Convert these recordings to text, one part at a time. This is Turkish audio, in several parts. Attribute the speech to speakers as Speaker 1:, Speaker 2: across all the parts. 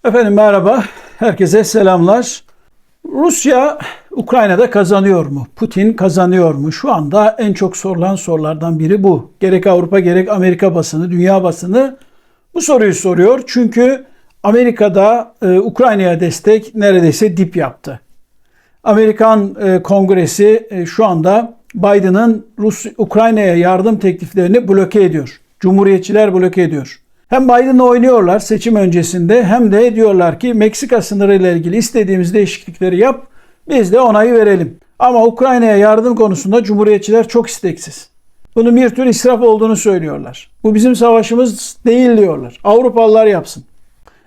Speaker 1: Efendim merhaba, herkese selamlar. Rusya Ukrayna'da kazanıyor mu? Putin kazanıyor mu? Şu anda en çok sorulan sorulardan biri bu. Gerek Avrupa gerek Amerika basını, dünya basını bu soruyu soruyor. Çünkü Amerika'da Ukrayna'ya destek neredeyse dip yaptı. Amerikan Kongresi şu anda Biden'ın Ukrayna'ya yardım tekliflerini bloke ediyor. Cumhuriyetçiler bloke ediyor. Hem Biden'la oynuyorlar seçim öncesinde hem de diyorlar ki Meksika sınırı ile ilgili istediğimiz değişiklikleri yap, biz de onayı verelim. Ama Ukrayna'ya yardım konusunda Cumhuriyetçiler çok isteksiz. Bunun bir tür israf olduğunu söylüyorlar. Bu bizim savaşımız değil diyorlar. Avrupalılar yapsın.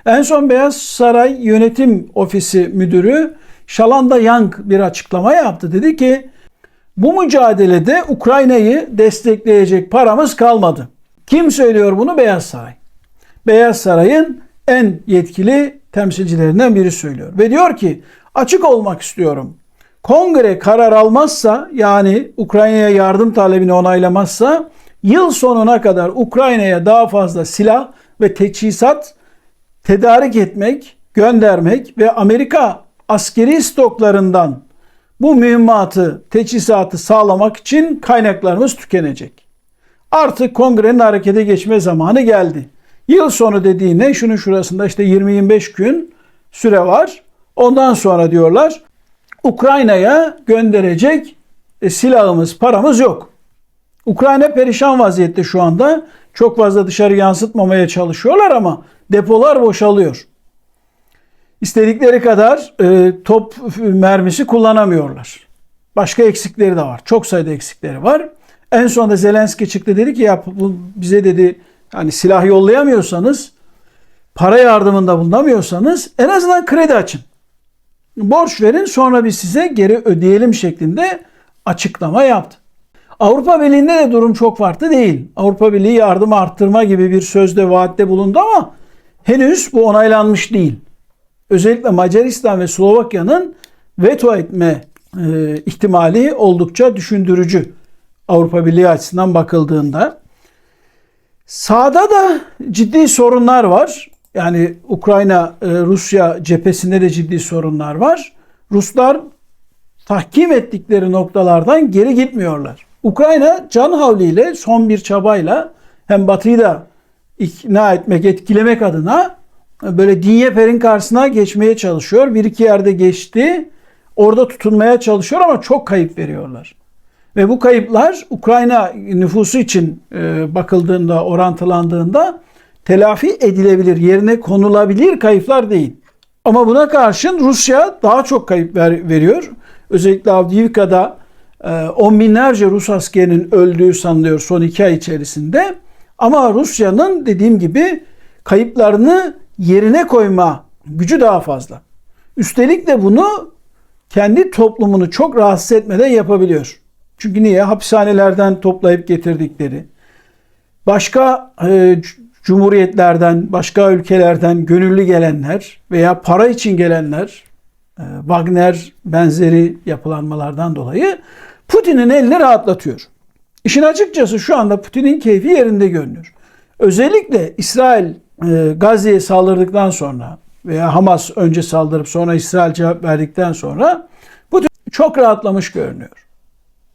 Speaker 1: En son Beyaz Saray Yönetim Ofisi Müdürü Shalanda Young bir açıklama yaptı. Dedi ki bu mücadelede Ukrayna'yı destekleyecek paramız kalmadı. Kim söylüyor bunu? Beyaz Saray. Beyaz Saray'ın en yetkili temsilcilerinden biri söylüyor. Ve diyor ki açık olmak istiyorum. Kongre karar almazsa, yani Ukrayna'ya yardım talebini onaylamazsa yıl sonuna kadar Ukrayna'ya daha fazla silah ve teçhizat tedarik etmek, göndermek ve Amerika askeri stoklarından bu mühimmatı, teçhizatı sağlamak için kaynaklarımız tükenecek. Artık kongrenin harekete geçme zamanı geldi. Yıl sonu dediğine şunun şurasında işte 20-25 gün süre var. Ondan sonra diyorlar Ukrayna'ya gönderecek silahımız, paramız yok. Ukrayna perişan vaziyette şu anda. Çok fazla dışarı yansıtmamaya çalışıyorlar ama depolar boşalıyor. İstedikleri kadar top mermisi kullanamıyorlar. Başka eksikleri de var. Çok sayıda eksikleri var. En sonunda Zelenski çıktı, dedi ki ya bize dedi hani silah yollayamıyorsanız, para yardımında bulunamıyorsanız en azından kredi açın. Borç verin, sonra biz size geri ödeyelim şeklinde açıklama yaptı. Avrupa Birliği'nde de durum çok farklı değil. Avrupa Birliği yardımı arttırma gibi bir sözde vaatte bulundu ama henüz bu onaylanmış değil. Özellikle Macaristan ve Slovakya'nın veto etme ihtimali oldukça düşündürücü Avrupa Birliği açısından bakıldığında. Sahada da ciddi sorunlar var. Yani Ukrayna-Rusya cephesinde de ciddi sorunlar var. Ruslar tahkim ettikleri noktalardan geri gitmiyorlar. Ukrayna can havliyle, son bir çabayla hem Batı'yı da ikna etmek, etkilemek adına böyle Dnyepr'in karşısına geçmeye çalışıyor. Bir iki yerde geçti. Orada tutunmaya çalışıyor ama çok kayıp veriyorlar. Ve bu kayıplar Ukrayna nüfusu için bakıldığında, orantılandığında telafi edilebilir, yerine konulabilir kayıplar değil. Ama buna karşın Rusya daha çok kayıp veriyor. Özellikle Avdiivka'da on binlerce Rus askerinin öldüğü sanılıyor son 2 ay içerisinde. Ama Rusya'nın dediğim gibi kayıplarını yerine koyma gücü daha fazla. Üstelik de bunu kendi toplumunu çok rahatsız etmeden yapabiliyor. Çünkü niye? Hapishanelerden toplayıp getirdikleri, başka cumhuriyetlerden, başka ülkelerden gönüllü gelenler veya para için gelenler, Wagner benzeri yapılanmalardan dolayı Putin'in elini rahatlatıyor. İşin açıkçası şu anda Putin'in keyfi yerinde görünüyor. Özellikle İsrail Gazze'ye saldırdıktan sonra veya Hamas önce saldırıp sonra İsrail cevap verdikten sonra Putin çok rahatlamış görünüyor.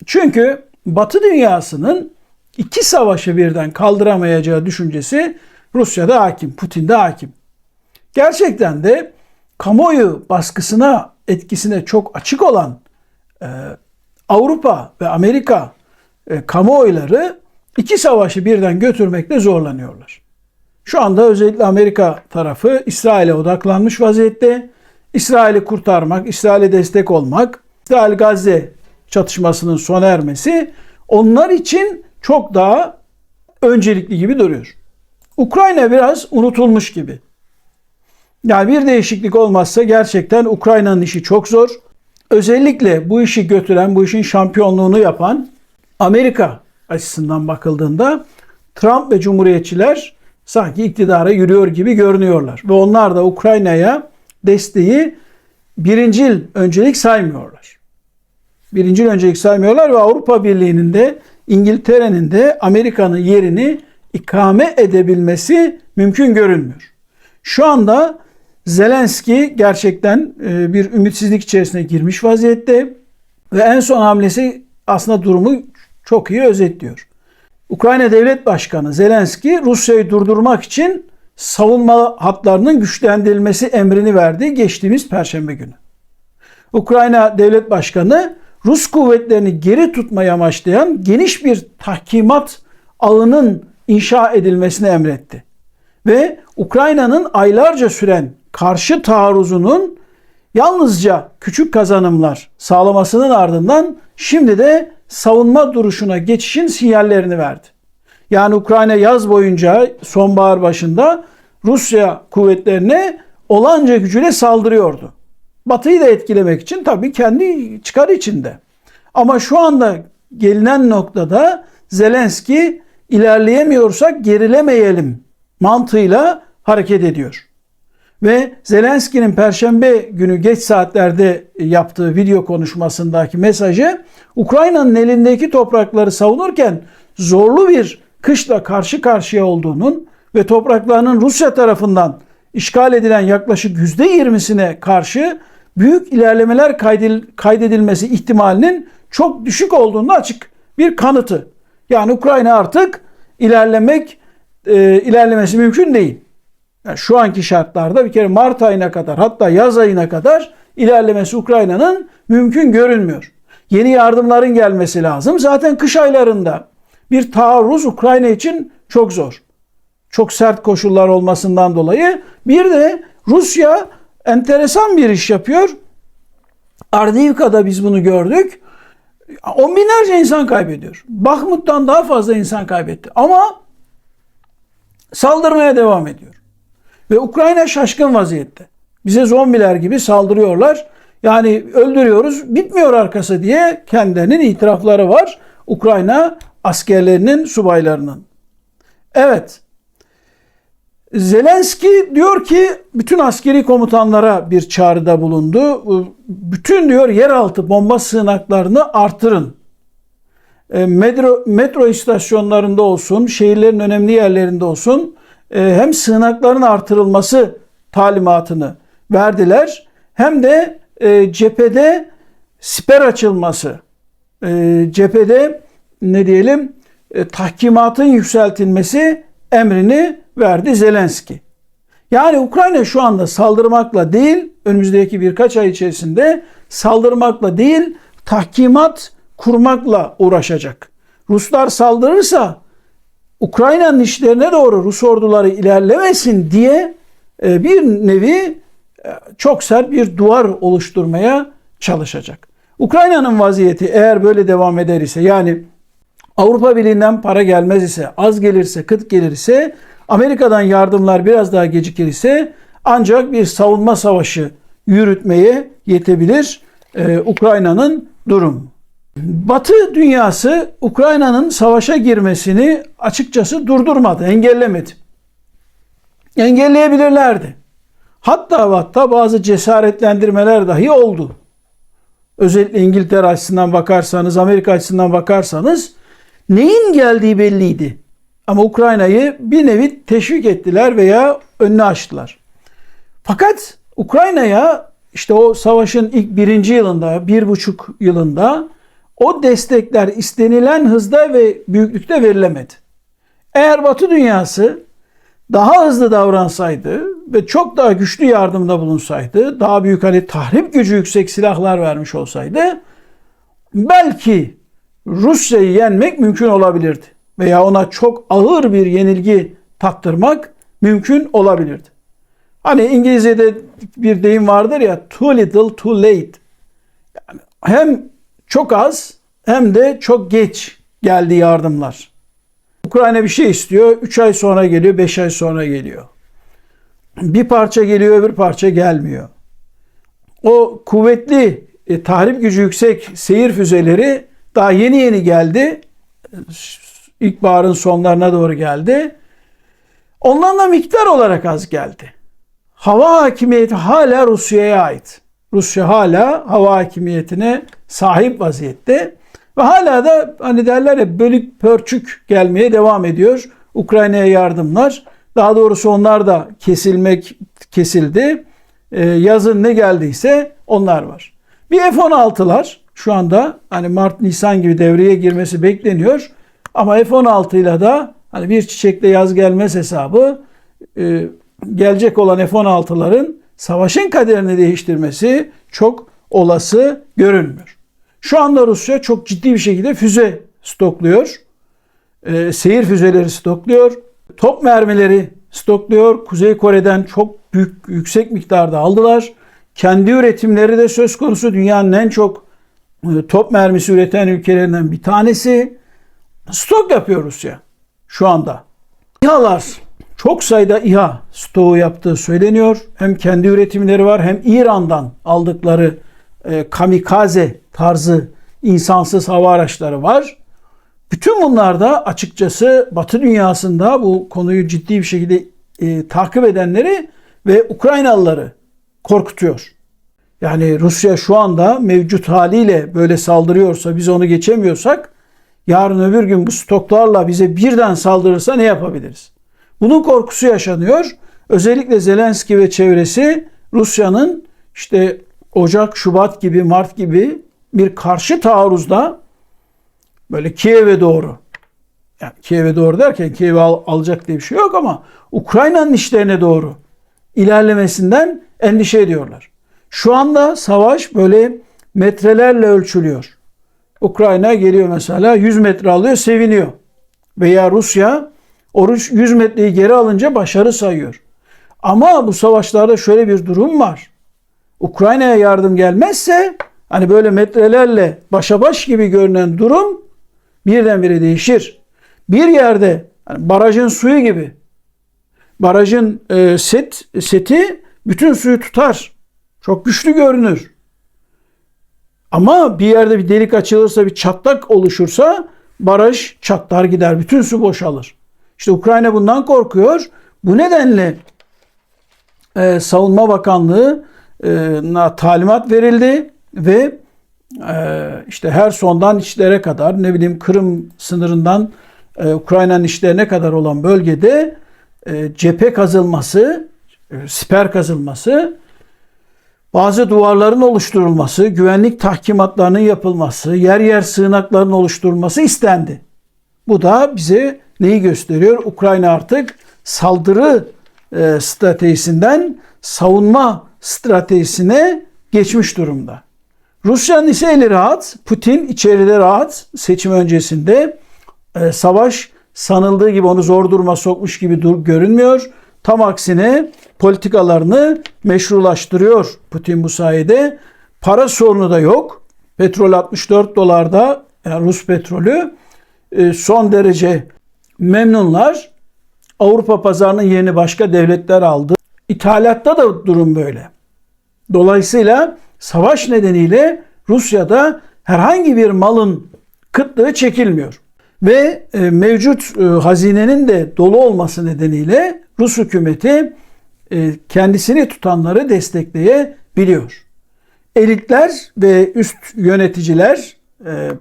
Speaker 1: Çünkü Batı dünyasının iki savaşı birden kaldıramayacağı düşüncesi Rusya'da hakim, Putin'de hakim. Gerçekten de kamuoyu baskısına, etkisine çok açık olan Avrupa ve Amerika kamuoyları iki savaşı birden götürmekte zorlanıyorlar. Şu anda özellikle Amerika tarafı İsrail'e odaklanmış vaziyette. İsrail'i kurtarmak, İsrail'e destek olmak, İsrail-Gazze çatışmasının sona ermesi onlar için çok daha öncelikli gibi duruyor. Ukrayna biraz unutulmuş gibi. Yani bir değişiklik olmazsa gerçekten Ukrayna'nın işi çok zor. Özellikle bu işi götüren, bu işin şampiyonluğunu yapan Amerika açısından bakıldığında Trump ve Cumhuriyetçiler sanki iktidara yürüyor gibi görünüyorlar. Ve onlar da Ukrayna'ya desteği birincil öncelik saymıyorlar. Birincil öncelik saymıyorlar ve Avrupa Birliği'nin de İngiltere'nin de Amerika'nın yerini ikame edebilmesi mümkün görünmüyor. Şu anda Zelenski gerçekten bir ümitsizlik içerisine girmiş vaziyette ve en son hamlesi aslında durumu çok iyi özetliyor. Ukrayna Devlet Başkanı Zelenski Rusya'yı durdurmak için savunma hatlarının güçlendirilmesi emrini verdi geçtiğimiz Perşembe günü. Ukrayna Devlet Başkanı Rus kuvvetlerini geri tutmayı amaçlayan geniş bir tahkimat ağının inşa edilmesini emretti. Ve Ukrayna'nın aylarca süren karşı taarruzunun yalnızca küçük kazanımlar sağlamasının ardından şimdi de savunma duruşuna geçişin sinyallerini verdi. Yani Ukrayna yaz boyunca sonbahar başında Rusya kuvvetlerine olanca gücüyle saldırıyordu. Batı'yı da etkilemek için tabii kendi çıkarı içinde. Ama şu anda gelinen noktada Zelenski ilerleyemiyorsak gerilemeyelim mantığıyla hareket ediyor. Ve Zelenski'nin Perşembe günü geç saatlerde yaptığı video konuşmasındaki mesajı Ukrayna'nın elindeki toprakları savunurken zorlu bir kışla karşı karşıya olduğunun ve topraklarının Rusya tarafından işgal edilen yaklaşık %20'sine karşı büyük ilerlemeler kaydedilmesi ihtimalinin çok düşük olduğunu açık bir kanıtı. Yani Ukrayna artık ilerlemesi mümkün değil. Yani şu anki şartlarda bir kere Mart ayına kadar hatta yaz ayına kadar ilerlemesi Ukrayna'nın mümkün görünmüyor. Yeni yardımların gelmesi lazım. Zaten kış aylarında bir taarruz Ukrayna için çok zor. Çok sert koşullar olmasından dolayı. Bir de Rusya enteresan bir iş yapıyor. Avdiivka'da biz bunu gördük. On binlerce insan kaybediyor. Bakhmut'tan daha fazla insan kaybetti. Ama saldırmaya devam ediyor. Ve Ukrayna şaşkın vaziyette. Bize zombiler gibi saldırıyorlar. Yani öldürüyoruz, bitmiyor arkası diye kendilerinin itirafları var. Ukrayna askerlerinin, subaylarının. Evet. Zelenski diyor ki bütün askeri komutanlara bir çağrıda bulundu. Bütün diyor yeraltı bomba sığınaklarını artırın. Metro istasyonlarında olsun, şehirlerin önemli yerlerinde olsun hem sığınakların artırılması talimatını verdiler hem de cephede siper açılması, cephede tahkimatın yükseltilmesi emrini verdi Zelenski. Yani Ukrayna şu anda saldırmakla değil, önümüzdeki birkaç ay içerisinde saldırmakla değil, tahkimat kurmakla uğraşacak. Ruslar saldırırsa Ukrayna'nın işlerine doğru Rus orduları ilerlemesin diye bir nevi çok sert bir duvar oluşturmaya çalışacak. Ukrayna'nın vaziyeti eğer böyle devam eder ise, yani Avrupa Birliği'nden para gelmez ise, az gelirse, kıt gelirse, Amerika'dan yardımlar biraz daha gecikir ise ancak bir savunma savaşı yürütmeye yetebilir Ukrayna'nın durumu. Batı dünyası Ukrayna'nın savaşa girmesini açıkçası durdurmadı, engellemedi. Engelleyebilirlerdi. Hatta bazı cesaretlendirmeler dahi oldu. Özellikle İngiltere açısından bakarsanız, Amerika açısından bakarsanız neyin geldiği belliydi. Ama Ukrayna'yı bir nevi teşvik ettiler veya önünü açtılar. Fakat Ukrayna'ya işte o savaşın ilk 1. yılında, 1,5 yılında o destekler istenilen hızda ve büyüklükte verilemedi. Eğer Batı dünyası daha hızlı davransaydı ve çok daha güçlü yardımda bulunsaydı, daha büyük tahrip gücü yüksek silahlar vermiş olsaydı belki Rusya'yı yenmek mümkün olabilirdi. Veya ona çok ağır bir yenilgi tattırmak mümkün olabilirdi. Hani İngilizce'de bir deyim vardır ya, too little too late. Yani hem çok az hem de çok geç geldi yardımlar. Ukrayna bir şey istiyor, 3 ay sonra geliyor, 5 ay sonra geliyor. Bir parça geliyor, öbür parça gelmiyor. O kuvvetli, tahrip gücü yüksek seyir füzeleri daha yeni geldi. İlkbaharın sonlarına doğru geldi. Ondan da miktar olarak az geldi. Hava hakimiyeti hala Rusya'ya ait. Rusya hala hava hakimiyetine sahip vaziyette. Ve hala da hani derler ya, bölük pörçük gelmeye devam ediyor. Ukrayna'ya yardımlar. Daha doğrusu onlar da kesildi. yazın ne geldiyse onlar var. Bir F-16'lar şu anda hani Mart-Nisan gibi devreye girmesi bekleniyor. Ama F-16 ile de hani bir çiçekle yaz gelmez hesabı gelecek olan F-16'ların savaşın kaderini değiştirmesi çok olası görünmüyor. Şu anda Rusya çok ciddi bir şekilde füze stokluyor. Seyir füzeleri stokluyor. Top mermileri stokluyor. Kuzey Kore'den çok büyük, yüksek miktarda aldılar. Kendi üretimleri de söz konusu. Dünyanın en çok top mermisi üreten ülkelerinden bir tanesi. Stok yapıyor Rusya şu anda. İHA'lar, çok sayıda İHA stoğu yaptığı söyleniyor. Hem kendi üretimleri var hem İran'dan aldıkları kamikaze tarzı insansız hava araçları var. Bütün bunlar da açıkçası Batı dünyasında bu konuyu ciddi bir şekilde takip edenleri ve Ukraynalıları korkutuyor. Yani Rusya şu anda mevcut haliyle böyle saldırıyorsa, biz onu geçemiyorsak, yarın öbür gün bu stoklarla bize birden saldırırsa ne yapabiliriz? Bunun korkusu yaşanıyor. Özellikle Zelenski ve çevresi Rusya'nın işte Ocak, Şubat gibi, Mart gibi bir karşı taarruzda böyle Kiev'e doğru, yani Kiev'e doğru derken Kiev'i alacak diye bir şey yok ama Ukrayna'nın işlerine doğru ilerlemesinden endişe ediyorlar. Şu anda savaş böyle metrelerle ölçülüyor. Ukrayna geliyor mesela 100 metre alıyor, seviniyor. Veya Rusya o 100 metreyi geri alınca başarı sayıyor. Ama bu savaşlarda şöyle bir durum var. Ukrayna'ya yardım gelmezse hani böyle metrelerle başa baş gibi görünen durum birdenbire değişir. Bir yerde hani barajın suyu gibi, barajın seti bütün suyu tutar. Çok güçlü görünür. Ama bir yerde bir delik açılırsa, bir çatlak oluşursa baraj çatlar gider. Bütün su boşalır. İşte Ukrayna bundan korkuyor. Bu nedenle Savunma Bakanlığı'na talimat verildi ve işte Herson'dan içlere kadar, ne bileyim Kırım sınırından Ukrayna'nın içlerine kadar olan bölgede cephe kazılması, siper kazılması, bazı duvarların oluşturulması, güvenlik tahkimatlarının yapılması, yer yer sığınakların oluşturulması istendi. Bu da bize neyi gösteriyor? Ukrayna artık saldırı stratejisinden savunma stratejisine geçmiş durumda. Rusya'nın ise eli rahat, Putin içeride rahat. Seçim öncesinde savaş sanıldığı gibi onu zor duruma sokmuş gibi görünmüyor. Tam aksine politikalarını meşrulaştırıyor Putin bu sayede. Para sorunu da yok. Petrol 64 dolarda, yani Rus petrolü, son derece memnunlar. Avrupa pazarının yerini başka devletler aldı. İthalatta da durum böyle. Dolayısıyla savaş nedeniyle Rusya'da herhangi bir malın kıtlığı çekilmiyor. Ve mevcut hazinenin de dolu olması nedeniyle Rus hükümeti kendisini tutanları destekleyebiliyor. Elitler ve üst yöneticiler,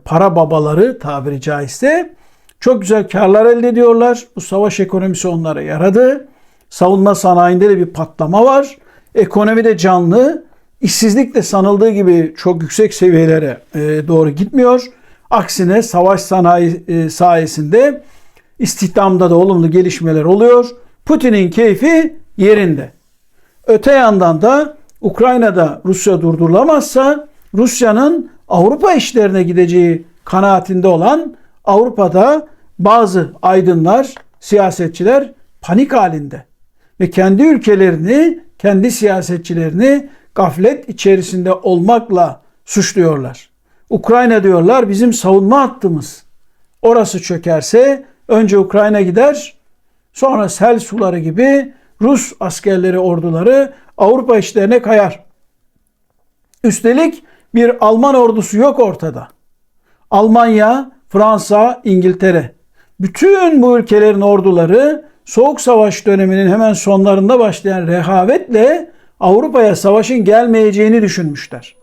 Speaker 1: para babaları tabiri caizse, çok güzel karlar elde ediyorlar. Bu savaş ekonomisi onlara yaradı. Savunma sanayinde de bir patlama var. Ekonomi de canlı. İşsizlik de sanıldığı gibi çok yüksek seviyelere doğru gitmiyor. Aksine savaş sanayi sayesinde istihdamda da olumlu gelişmeler oluyor. Putin'in keyfi yerinde. Öte yandan da Ukrayna'da Rusya durdurulamazsa Rusya'nın Avrupa işlerine gideceği kanaatinde olan Avrupa'da bazı aydınlar, siyasetçiler panik halinde ve kendi ülkelerini, kendi siyasetçilerini gaflet içerisinde olmakla suçluyorlar. Ukrayna diyorlar bizim savunma hattımız. Orası çökerse önce Ukrayna gider, sonra sel suları gibi Rus askerleri, orduları Avrupa işlerine kayar. Üstelik bir Alman ordusu yok ortada. Almanya, Fransa, İngiltere. Bütün bu ülkelerin orduları Soğuk Savaş döneminin hemen sonlarında başlayan rehavetle Avrupa'ya savaşın gelmeyeceğini düşünmüşler.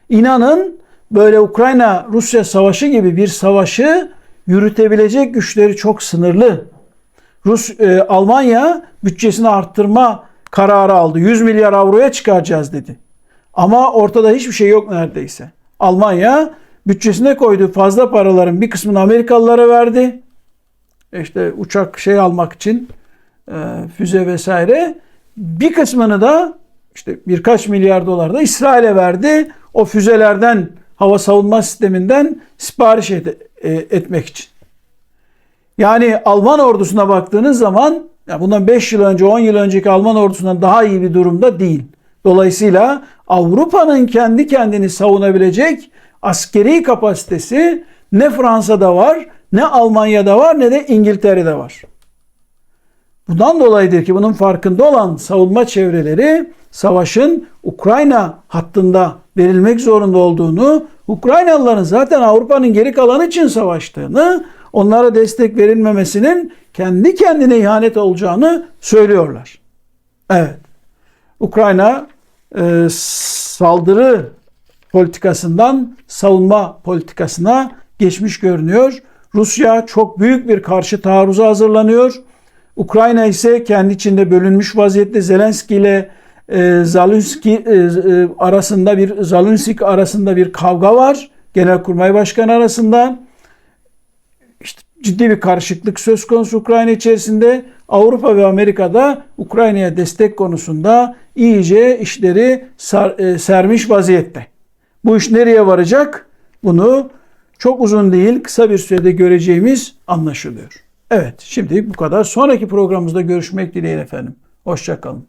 Speaker 1: İnanın böyle Ukrayna-Rusya savaşı gibi bir savaşı yürütebilecek güçleri çok sınırlı. Almanya bütçesini arttırma kararı aldı. 100 milyar avroya çıkaracağız dedi. Ama ortada hiçbir şey yok neredeyse. Almanya bütçesine koyduğu fazla paraların bir kısmını Amerikalılara verdi. İşte uçak almak için füze vesaire. Bir kısmını da işte birkaç milyar dolar da İsrail'e verdi. O füzelerden, hava savunma sisteminden sipariş etmek için. Yani Alman ordusuna baktığınız zaman bundan 5 yıl önce, 10 yıl önceki Alman ordusundan daha iyi bir durumda değil. Dolayısıyla Avrupa'nın kendi kendini savunabilecek askeri kapasitesi ne Fransa'da var, ne Almanya'da var, ne de İngiltere'de var. Bundan dolayıdır ki bunun farkında olan savunma çevreleri savaşın Ukrayna hattında verilmek zorunda olduğunu, Ukraynalıların zaten Avrupa'nın geri kalanı için savaştığını, onlara destek verilmemesinin kendi kendine ihanet olacağını söylüyorlar. Evet, Ukrayna saldırı politikasından savunma politikasına geçmiş görünüyor. Rusya çok büyük bir karşı taarruza hazırlanıyor. Ukrayna ise kendi içinde bölünmüş vaziyette. Zelenski ile Zalunski arasında bir kavga var. Genelkurmay Başkanı arasında. İşte ciddi bir karışıklık söz konusu Ukrayna içerisinde. Avrupa ve Amerika'da Ukrayna'ya destek konusunda iyice işleri sermiş vaziyette. Bu iş nereye varacak? Bunu çok uzun değil, kısa bir sürede göreceğimiz anlaşılıyor. Evet, şimdi bu kadar. Sonraki programımızda görüşmek dileğiyle efendim. Hoşça kalın.